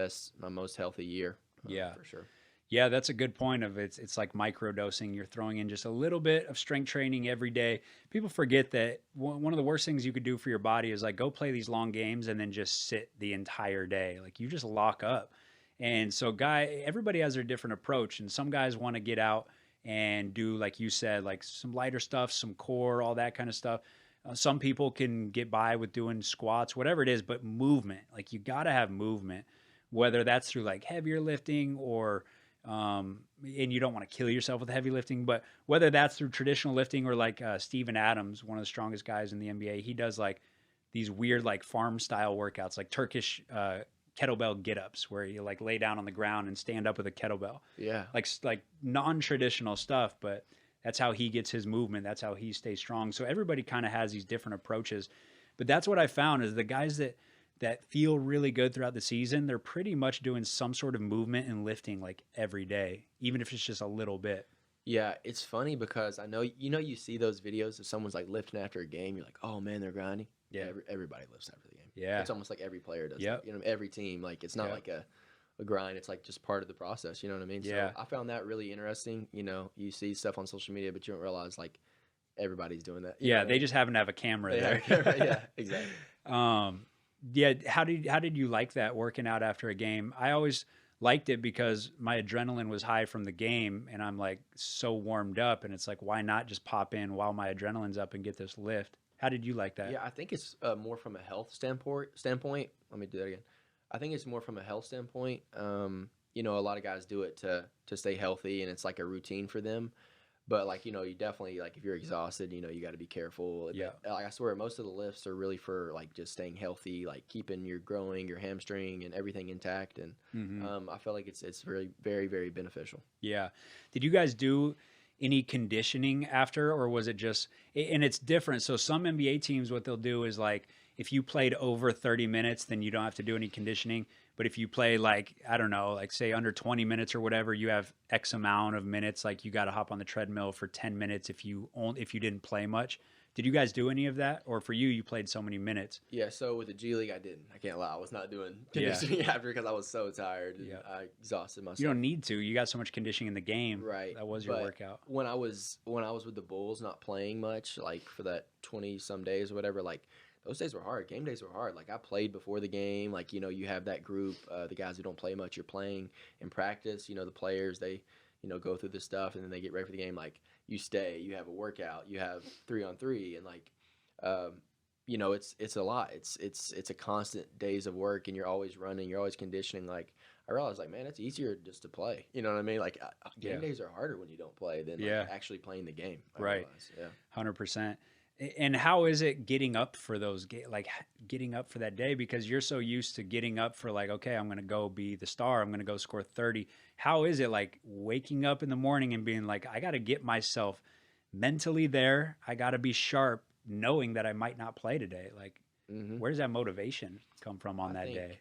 most healthy year. Yeah, for sure. Yeah, that's a good point of it's like microdosing. You're throwing in just a little bit of strength training every day. People forget that one of the worst things you could do for your body is like go play these long games and then just sit the entire day. Like you just lock up. And so everybody has their different approach, and some guys want to get out and do, like you said, like some lighter stuff, some core, all that kind of stuff. Some people can get by with doing squats, whatever it is, but movement, like you got to have movement, whether that's through like heavier lifting or and you don't want to kill yourself with heavy lifting, but whether that's through traditional lifting or like Steven Adams, one of the strongest guys in the NBA, he does like these weird like farm style workouts, like Turkish kettlebell get-ups, where you like lay down on the ground and stand up with a kettlebell. Yeah. Like non-traditional stuff, but that's how he gets his movement. That's how he stays strong. So everybody kind of has these different approaches, but that's what I found is the guys that feel really good throughout the season, they're pretty much doing some sort of movement and lifting like every day, even if it's just a little bit. Yeah, it's funny because I know you see those videos of someone's like lifting after a game. You're like, oh man, they're grinding. Yeah, everybody lifts after the game. Yeah, it's almost like every player does. Yeah, every team. Like it's not like a grind. It's like just part of the process. You know what I mean? Yeah. So I found that really interesting. You see stuff on social media, but you don't realize like everybody's doing that. Yeah, they just happen to have a camera there. Yeah, exactly. Yeah, how did you like that working out after a game? I always liked it because my adrenaline was high from the game, and I'm like so warmed up, and it's like, why not just pop in while my adrenaline's up and get this lift? How did you like that? Yeah, I think it's more from a health standpoint. Let me do that again. I think it's more from a health standpoint. A lot of guys do it to stay healthy, and it's like a routine for them. But like, you definitely, like, if you're exhausted, you got to be careful. Yeah. Like, I swear most of the lifts are really for like just staying healthy, like keeping your hamstring and everything intact. And I feel like it's very, very, very beneficial. Yeah. Did you guys do any conditioning after, or was it just, and it's different. So some NBA teams, what they'll do is like, if you played over 30 minutes, then you don't have to do any conditioning. But if you play like, I don't know, like say under 20 minutes or whatever, you have X amount of minutes. Like you got to hop on the treadmill for 10 minutes if you didn't play much. Did you guys do any of that? Or for you played so many minutes? Yeah, so with the G League, I didn't. I can't lie. I was not doing conditioning after because I was so tired. And I exhausted myself. You don't need to. You got so much conditioning in the game. Right. That was your workout. When I was with the Bulls, not playing much, like for that 20-some days or whatever, like those days were hard. Game days were hard. Like I played before the game. Like, you have that group, the guys who don't play much, you're playing in practice. The players, they, go through this stuff and then they get ready for the game. Like you stay, you have a workout, you have 3-on-3, and like, it's a lot. It's a constant days of work, and you're always running, you're always conditioning. Like I realized, like, man, it's easier just to play. You know what I mean? Like game days are harder when you don't play than like, actually playing the game. Right. Yeah. 100%. And how is it getting up for getting up for that day? Because you're so used to getting up for like, okay, I'm going to go be the star. I'm going to go score 30. How is it like waking up in the morning and being like, I got to get myself mentally there. I got to be sharp, knowing that I might not play today. Like, where does that motivation come from on that day?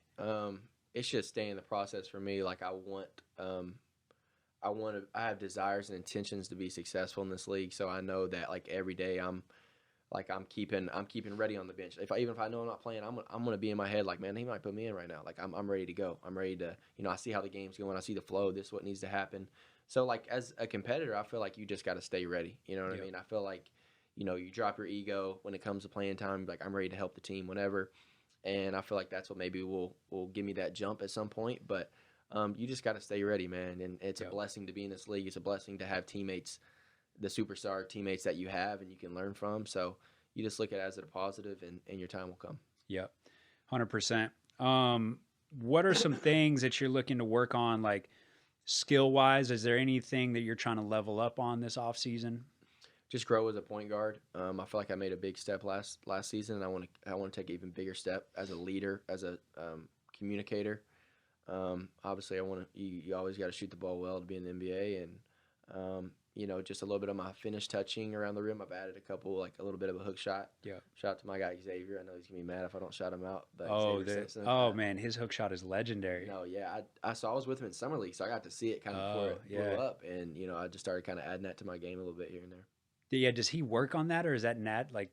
It's just staying in the process for me. Like I have desires and intentions to be successful in this league. So I know that like every day I'm keeping ready on the bench. Even if I know I'm not playing, I'm gonna be in my head like, man, he might put me in right now. Like I'm ready to go. I'm ready to, I see how the game's going. I see the flow. This is what needs to happen. So like as a competitor, I feel like you just got to stay ready. You know what I mean? I feel like, you drop your ego when it comes to playing time. Like I'm ready to help the team whenever. And I feel like that's what maybe will give me that jump at some point. But you just got to stay ready, man. And it's a blessing to be in this league. It's a blessing to have teammates, the superstar teammates that you have and you can learn from. So you just look at it as a positive, and your time will come. Yep. 100%. What are some things that you're looking to work on, like skill wise? Is there anything that you're trying to level up on this off season? Just grow as a point guard. I feel like I made a big step last season, and I want to take an even bigger step as a leader, as a communicator. Obviously, you always got to shoot the ball well to be in the NBA, and just a little bit of my finish touching around the rim. I've added a little bit of a hook shot. Yeah. Shout out to my guy Xavier. I know he's gonna be mad if I don't shout him out. But man, his hook shot is legendary. No, yeah. I was with him in summer league, so I got to see it kind of before it blew up, and I just started kind of adding that to my game a little bit here and there. Yeah. Does he work on that, or is that Nat like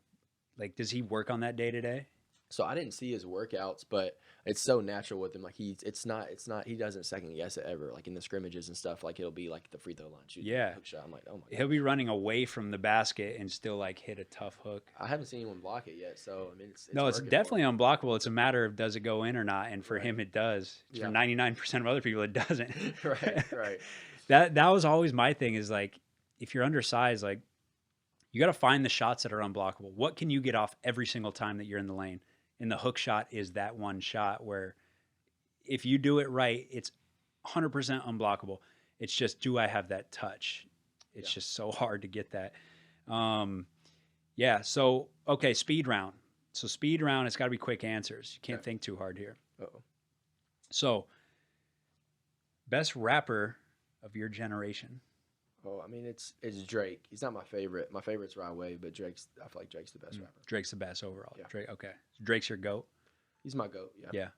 does he work on that day to day? So I didn't see his workouts, but it's so natural with him. Like he doesn't second guess it ever. Like in the scrimmages and stuff, like it'll be like the free throw line shooting Yeah. hook shot. I'm like, oh my god. He'll be running away from the basket and still like hit a tough hook. I haven't seen anyone block it yet, so I mean, it's No, it's working definitely for him. unblockable. It's a matter of does it go in or not, and for Right. him it does. Yeah. For 99% of other people it doesn't. Right. That was always my thing is like if you're undersized, like you got to find the shots that are unblockable. What can you get off every single time that you're in the lane? And the hook shot is that one shot where if you do it right, it's 100% unblockable. It's just, do I have that touch? It's just so hard to get that. Yeah. So, okay. Speed round. So speed round, it's got to be quick answers. You can't think too hard here. Uh-oh. So best rapper of your generation. Oh, I mean, it's Drake. He's not my favorite. My favorite's Rod Wave, but I feel like Drake's the best rapper. Drake's the best overall. Yeah. Drake. Okay. Drake's your GOAT. He's my GOAT. Yeah.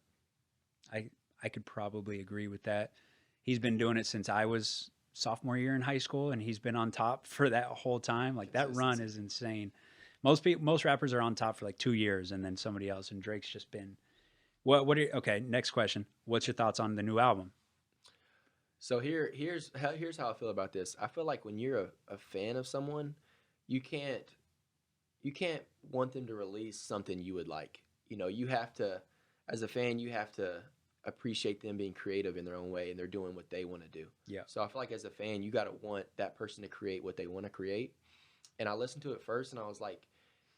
Yeah. I could probably agree with that. He's been doing it since I was sophomore year in high school, and he's been on top for that whole time. Like that run is insane. Most rappers are on top for like 2 years and then somebody else, and Drake's just been. Okay, next question. What's your thoughts on the new album? So here's how I feel about this. I feel like when you're a fan of someone, you can't want them to release something you would like. You know, you have to, as a fan, you have to appreciate them being creative in their own way and they're doing what they want to do. Yeah. So I feel like as a fan, you got to want that person to create what they want to create. And I listened to it first and I was like,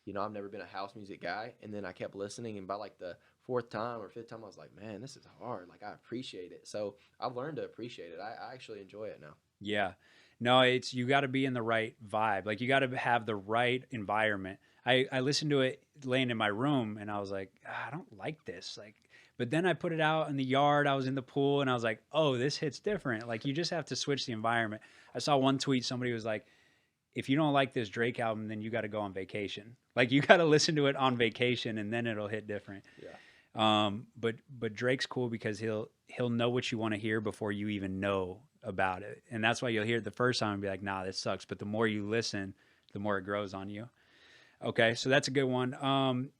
you know, I've never been a house music guy. And then I kept listening, and by like the 4th time or 5th time, I was like, man, this is hard. Like, I appreciate it. So I've learned to appreciate it. I actually enjoy it now. Yeah. No, you got to be in the right vibe. Like, you got to have the right environment. I listened to it laying in my room, and I was like, I don't like this. Like, but then I put it out in the yard. I was in the pool, and I was like, oh, this hits different. Like, you just have to switch the environment. I saw one tweet. Somebody was like, if you don't like this Drake album, then you got to go on vacation. Like, you got to listen to it on vacation, and then it'll hit different. Yeah. But Drake's cool because he'll know what you want to hear before you even know about it, and that's why you'll hear it the first time and be like, nah, this sucks. But the more you listen, the more it grows on you. Okay, so that's a good one.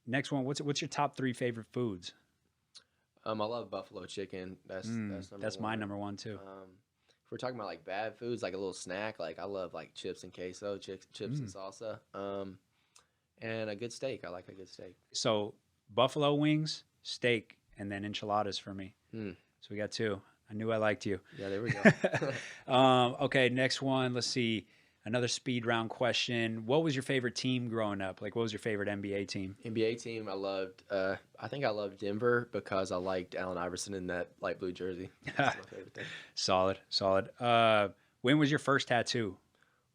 Next one, what's your top 3 favorite foods? I love buffalo chicken. That's number one. My number one too. If we're talking about like bad foods, like a little snack, like I love like chips and queso, chips and salsa, and a good steak. I like a good steak. So buffalo wings, steak, and then enchiladas for me. Mm. So we got 2. I knew I liked you. Yeah, there we go. Okay, next one. Let's see. Another speed round question. What was your favorite team growing up? Like, what was your favorite NBA team? NBA team, I loved. I think I loved Denver because I liked Allen Iverson in that light blue jersey. That's my favorite thing. Solid. When was your first tattoo?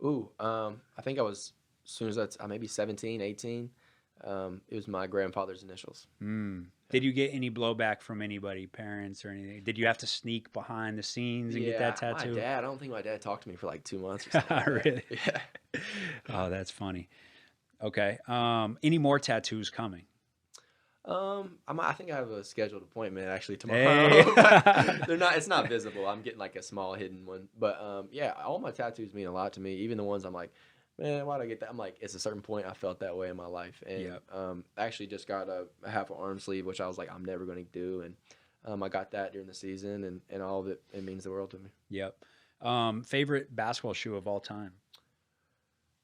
Ooh, I think I was as soon as that's maybe 17, 18. It was my grandfather's initials. Did you get any blowback from anybody, parents or anything? Did you have to sneak behind the scenes and get that tattoo? I don't think my dad talked to me for like 2 months or something. Really? Yeah. Oh, that's funny. Okay. Any more tattoos coming? I think I have a scheduled appointment actually tomorrow. Hey. It's not visible. I'm getting like a small hidden one. But yeah, all my tattoos mean a lot to me. Even the ones I'm like, man, why'd I get that? I'm like, it's a certain point I felt that way in my life. And I actually just got a half an arm sleeve, which I was like, I'm never going to do. And I got that during the season, and all of it means the world to me. Yep. Favorite basketball shoe of all time?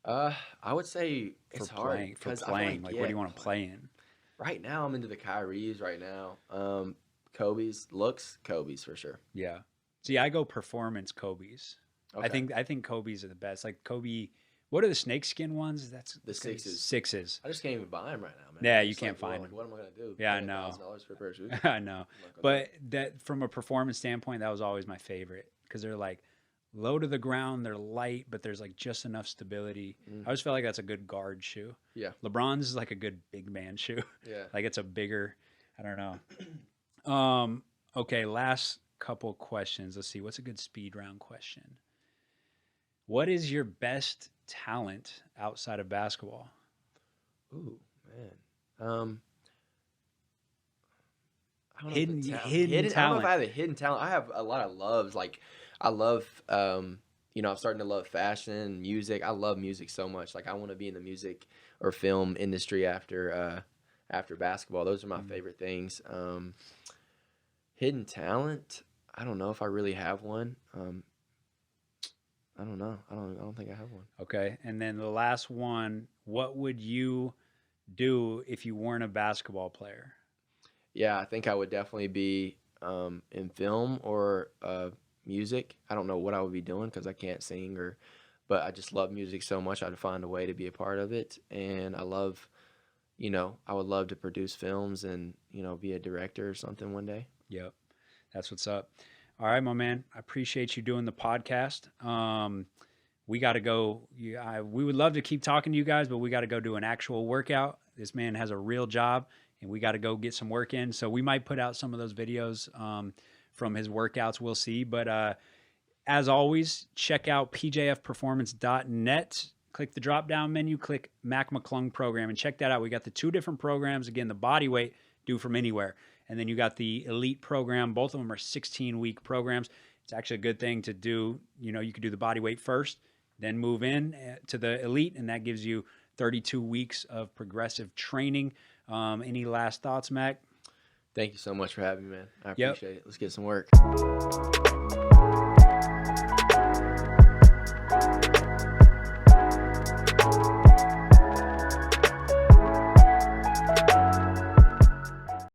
I would say it's hard. For playing. Like, what do you want to play in? Right now, I'm into the Kyries right now. Kobe's for sure. Yeah. See, I go performance Kobe's. Okay. I think Kobe's are the best. Like Kobe, what are the snakeskin ones? That's the sixes. Sixes. I just can't even buy them right now, man. Yeah, you can't find them. What am I gonna do? Yeah, I know. $1,000 for a pair of shoes. I know. But that from a performance standpoint, that was always my favorite because they're like low to the ground, they're light, but there's like just enough stability. I always felt like that's a good guard shoe. Yeah. LeBron's is like a good big man shoe. Yeah. Like it's a bigger, I don't know. Okay, last couple questions. Let's see. What's a good speed round question? What is your best talent outside of basketball? Ooh, man. I don't know Hidden talent. talent. I don't know if I have a hidden talent. I have a lot of loves. Like I love, I'm starting to love fashion, music. I love music so much. Like I want to be in the music or film industry after after basketball. Those are my favorite things. Hidden talent, I don't know if I really have one. I don't know. I don't think I have one. Okay. And then the last one, what would you do if you weren't a basketball player? Yeah, I think I would definitely be in film or music. I don't know what I would be doing because I can't sing, but I just love music so much. I'd find a way to be a part of it. And I love, I would love to produce films and, be a director or something one day. Yep. That's what's up. All right, my man. I appreciate you doing the podcast. We got to go. We would love to keep talking to you guys, but we got to go do an actual workout. This man has a real job, and we got to go get some work in. So we might put out some of those videos from his workouts. We'll see. But as always, check out pjfperformance.net. Click the drop-down menu. Click McClung program, and check that out. We got the 2 different programs. Again, the body weight, do from anywhere. And then you got the elite program. Both of them are 16-week programs. It's actually a good thing to do. You could do the body weight first, then move in to the elite, and that gives you 32 weeks of progressive training. Any last thoughts, Mac? Thank you so much for having me, man. I appreciate it. Let's get some work.